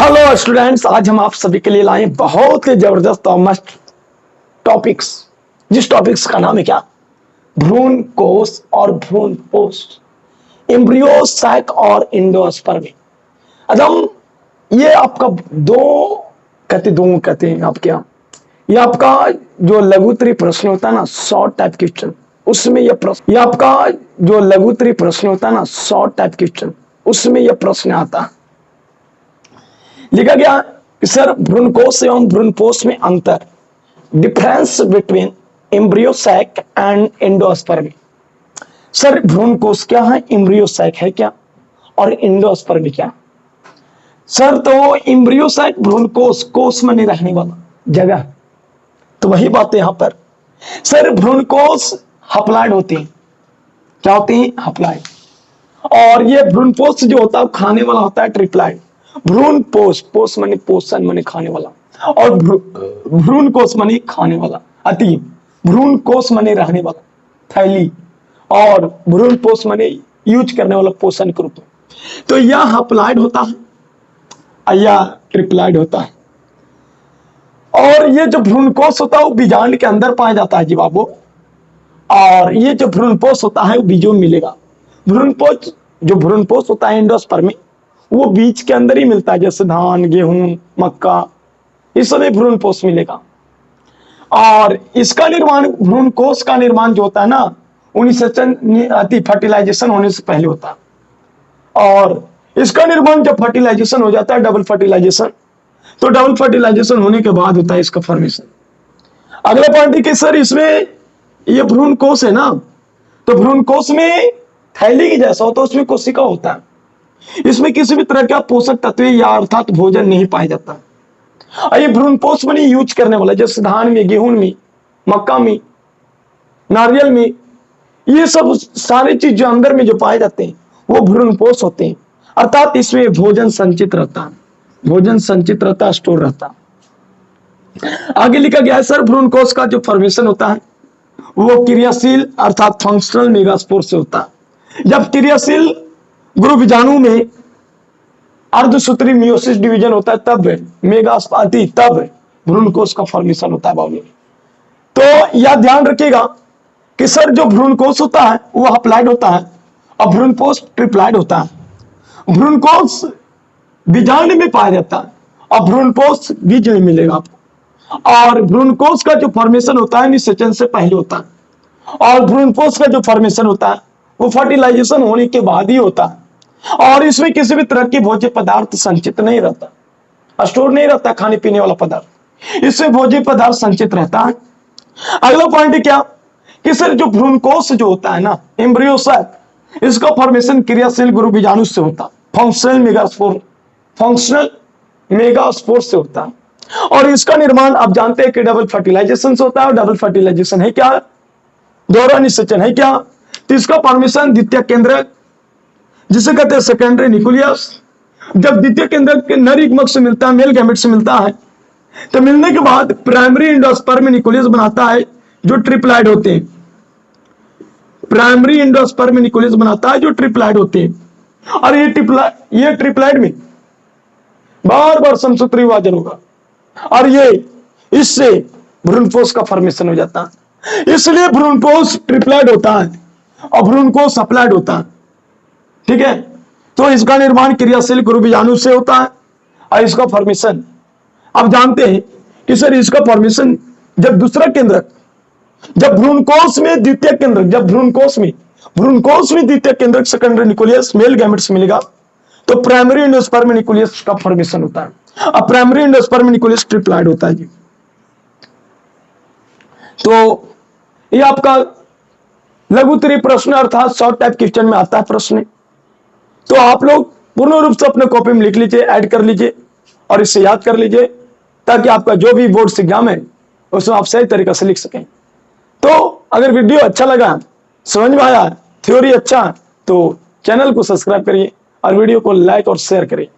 Hello students, आज हम आप सभी के लिए लाए बहुत ही जबरदस्त और मस्त टॉपिक्स। जिस टॉपिक्स का नाम है क्या? भ्रूण कोश और भ्रूण पोष, एम्ब्रियो सैक और इंडोस्पर्मी। हम ये आपका दो कहते हैं आप क्या, ये आपका जो लघुत्तरी प्रश्न होता है ना, शॉर्ट टाइप क्वेश्चन, उसमें ये प्रश्न, ये आपका जो लघुत्तरी प्रश्न होता है ना, शॉर्ट टाइप क्वेश्चन, उसमें यह प्रश्न आता है। लिखा गया कि सर भ्रूणकोश एवं भ्रूणपोष में अंतर, difference between embryo sac and endosperm. Sir भ्रूणकोश क्या है, एम्ब्रियो सैक है क्या, और एंडोस्पर्मी क्या? सर तो एम्ब्रियो सैक भ्रूणकोश, कोश में नहीं रहने वाला जगह, तो वही बात है यहां पर। सर भ्रूणकोश हप्लॉइड होते हैं, क्या होते हैं? हप्लॉइड। और ये भ्रूणपोष जो होता है खाने वाला होता है, ट्रिप्लॉइड। भ्रूण पोष, पोष माने पोषण माने खाने वाला, और भ्रूण कोश माने खाने वाला, अति भ्रूण कोश माने रहने वाला, थैली, और भ्रूण पोष माने यूज करने वाला, पोषण के रूप में। तो यह हप्लॉइड होता है या ट्रिप्लॉइड होता है। और ये जो भ्रूण कोश होता है वो बीजांड के अंदर पाया जाता है जी बाबू, और ये जो भ्रूण पोष होता है वो बीजों में मिलेगा। भ्रूणपोष, जो भ्रूणपोष होता है एंडोस्पर्मी, वो बीज के अंदर ही मिलता है, जैसे धान, गेहूं, मक्का, इस समय भ्रूणपोष मिलेगा। और इसका निर्माण, भ्रूणकोश का निर्माण जो होता है ना, निषेचन फर्टिलाइजेशन होने से पहले होता है। और इसका निर्माण जब फर्टिलाइजेशन हो जाता है, डबल फर्टिलाइजेशन, तो डबल फर्टिलाइजेशन होने के बाद होता है इसका फॉर्मेशन। अगला पॉइंट है कि सर इसमें ये भ्रूणकोश है ना, तो भ्रूणकोश में थैली की जैसा होता है, उसमें कोशिका होता है। इसमें किसी भी तरह का पोषक तत्व या अर्थात भोजन नहीं पाया जाता। और ये भ्रूणपोष में यूज करने वाला, जैसे धान में, गेहूं में, मक्का में, नारियल में, ये सब सारी चीज जो अंदर में जो पाए जाते हैं वो भ्रूणपोष होते हैं। अर्थात इसमें भोजन संचित रहता है, भोजन संचित रहता, स्टोर रहता। आगे लिखा गया है सर भ्रूणकोश का जो फॉर्मेशन होता है वो क्रियाशील अर्थात फंक्शनल मेगास्पोर से होता है। जब क्रियाशील गुरु बीजाणु में अर्धसूत्री मियोसिस डिवीजन होता है, तब मेगास्पाति, तब भ्रूणकोश का फॉर्मेशन होता है बाबू। तो यह ध्यान रखिएगा कि सर जो भ्रूणकोश होता है वो हप्लॉइड होता है और भ्रूणपोष ट्रिप्लॉइड होता है। भ्रूणकोश बीजांड में पाया जाता है और भ्रूणपोष बीज में मिलेगा आपको। और भ्रूणकोश का जो फॉर्मेशन होता है निषेचन से पहले होता है, और भ्रूणपोष का जो फॉर्मेशन होता है वो फर्टिलाइजेशन होने के बाद ही होता है। और इसमें किसी भी तरह की भोज्य पदार्थ संचित नहीं रहता, स्टोर नहीं रहता खाने पीने वाला पदार्थ, इससे भोज्य पदार्थ संचित रहता है। अगला पॉइंट है क्या कि सर जो भ्रूणकोश जो होता है ना, एम्ब्रियो सैक, इसका फॉर्मेशन क्रियाशील गुरु बीजाणु से होता है, फंक्शनल मेगास्पोर से होता है। और इसका निर्माण आप जानते हैं कि डबल फर्टिलाइजेशन से होता है। और डबल फर्टिलाइजेशन है क्या? दोहरा निषेचन है क्या? तो इसका फॉर्मेशन द्वितीय केंद्रक, जिसे कहते हैं सेकेंडरी न्यूक्लियस, जब द्वितीय केंद्रक के नर युग्मक से मिलता है, मेल गैमेट से मिलता है, तो मिलने के बाद प्राइमरी इंडोस्पर्म न्यूक्लियस बनाता है जो ट्रिप्लॉइड होते हैं। प्राइमरी इंडोस्पर्म न्यूक्लियस बनाता है जो ट्रिप्लॉइड होते हैं। और ये ट्रिप्लॉइड में बार बार समसूत्री विभाजन होगा, और ये इससे भ्रूणपोष का फॉर्मेशन हो जाता है। इसलिए भ्रूणपोष ट्रिप्लॉइड होता है और भ्रूणकोश हप्लॉइड होता है। ठीक है, तो इसका निर्माण क्रियाशील गुरु बीजाणु से होता है और इसका फॉर्मेशन आप जानते हैं कि सर इसका फॉर्मेशन जब दूसरा केंद्रक, जब भ्रूणकोश में द्वितीय केंद्रक, जब भ्रूणकोश में द्वितीय केंद्रक सेकेंडरी न्यूक्लियस मेल गैमेट्स मिलेगा, तो प्राइमरी एंडोस्पर्म न्यूक्लियस का फॉर्मेशन होता है और प्राइमरी एंडोस्पर्म न्यूक्लियस ट्रिप्लॉइड होता है जी। तो ये आपका लघुत्तरी प्रश्न अर्थात शॉर्ट टाइप क्वेश्चन में आता है प्रश्न। तो आप लोग पूर्ण रूप से अपने कॉपी में लिख लीजिए, ऐड कर लीजिए और इससे याद कर लीजिए, ताकि आपका जो भी बोर्ड एग्जाम है उसमें आप सही तरीके से लिख सकें। तो अगर वीडियो अच्छा लगा, समझ में आया, थ्योरी अच्छा, तो चैनल को सब्सक्राइब करिए और वीडियो को लाइक और शेयर करिए।